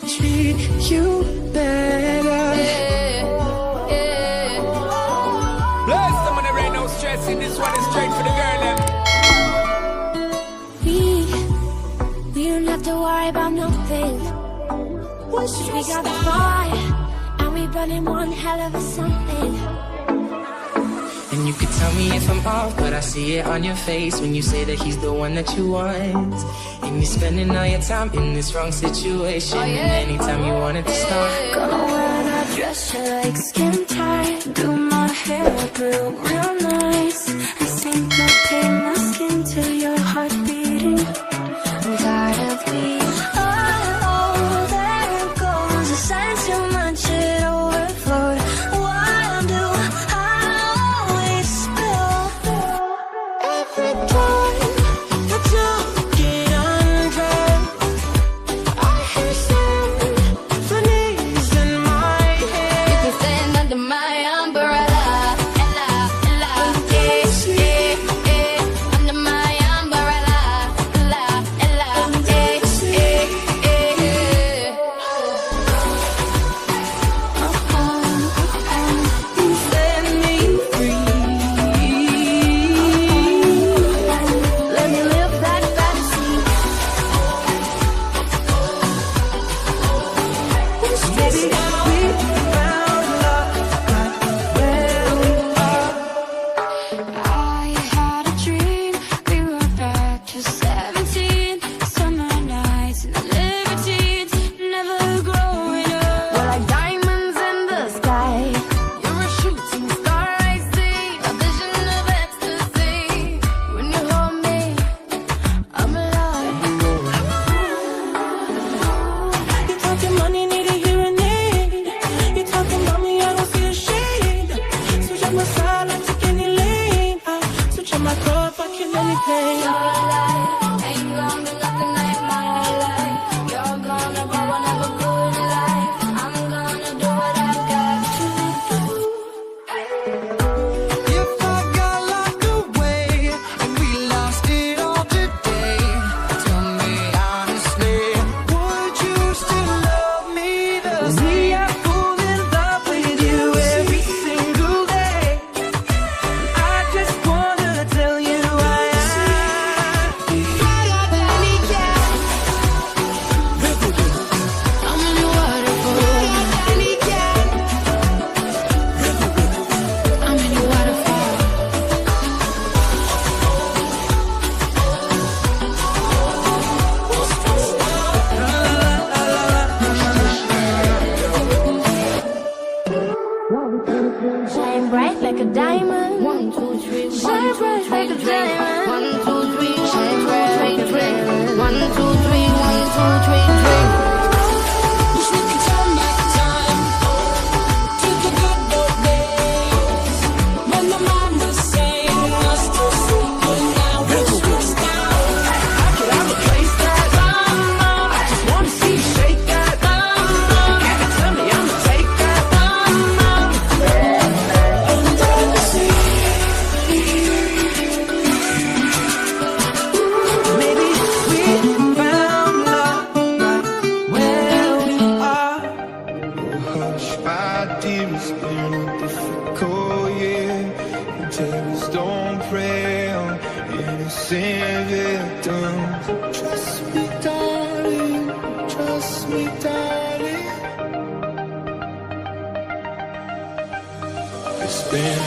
treat you better. Bless them when there ain't no stressing. This one is straight for the girl, them. We don't have to worry about nothing. We got the fire, and we burning one hell of a something. And you could tell me if I'm off, but I see it on your face when you say that he's the one that you want. And you're spending all your time in this wrong situation. And anytime you want it to stop, Gonna wear that dress you like, skin tight. Do my hair up real nice. I syncopate my skin to your heart beating. I'm tired of being there it goes. The signs too much, it overflowed. Why do I always spill? Every time that you get undressed, I hear symphonies in my head. You can stand under my umbrella, under my umbrella, set me free. Let me live that fantasy. baby, we found love right where we are. I had a dream, we were back to 17. Summer nights and libertines, never growing up. We're like diamonds in the sky. You're a shooting star, I see. A vision of ecstasy. When you hold me, I'm alive. You talking money, need a hearing aid. You talking about me, I don't see a shade. Switch up my side, I take any lane. I switch up my thoughts, I kill anything. You're alive, ain't gonna be nothing like my life. You're gonna go and have a good life. I'm gonna do what I got to do. If I got locked away and we lost it all today, tell me honestly, would you still love me the same? I fall in love with you every single day. I just wanna tell you I am. I'm in the waterfall. I'm in the waterfall. Shine bright like a diamond. 1, 2, 3. Shine bright like a diamond. 1, 2, 3. Shine bright like a diamond. 1, 2, 3. 1, 2, 3, 3. Wish we could turn back time to the good old days when the mind was saying us to sleep, but now we're stressed out. How could I replace that? I just wanna see you shake that. Can't tell me I'ma take that. Under the sea. Maybe we found love right where we are. Hush, my dear, it's been a difficult year. And terrorists don't prey on innocent victims. Trust me, darling. Trust me, darling. It's been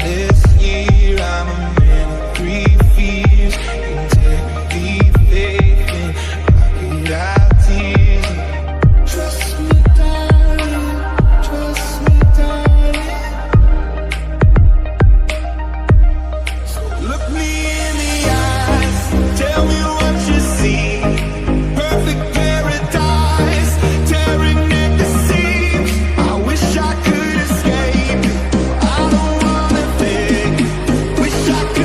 this year. I'm a man of 3 fears: integrity, faith, and crocodile tears. Trust me, darling. Trust me, darling. So look me in the eyes. Tell me what you see. Perfect paradise, tearing at the seams. I wish I could escape. I don't wanna think. Wish I could.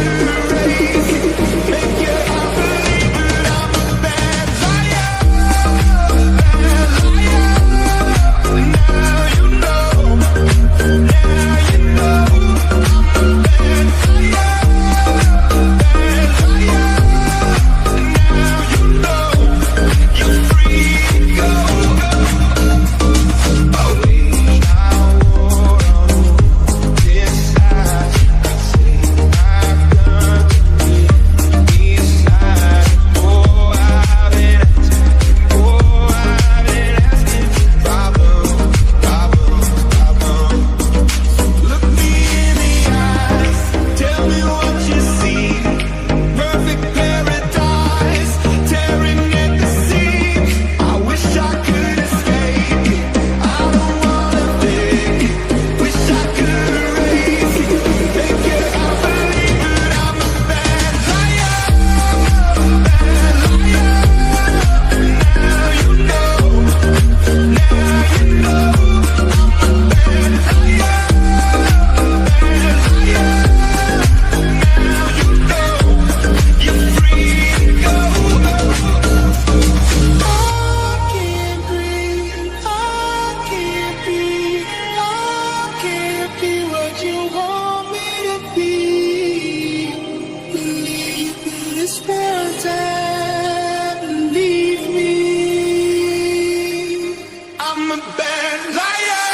I'm a bad liar.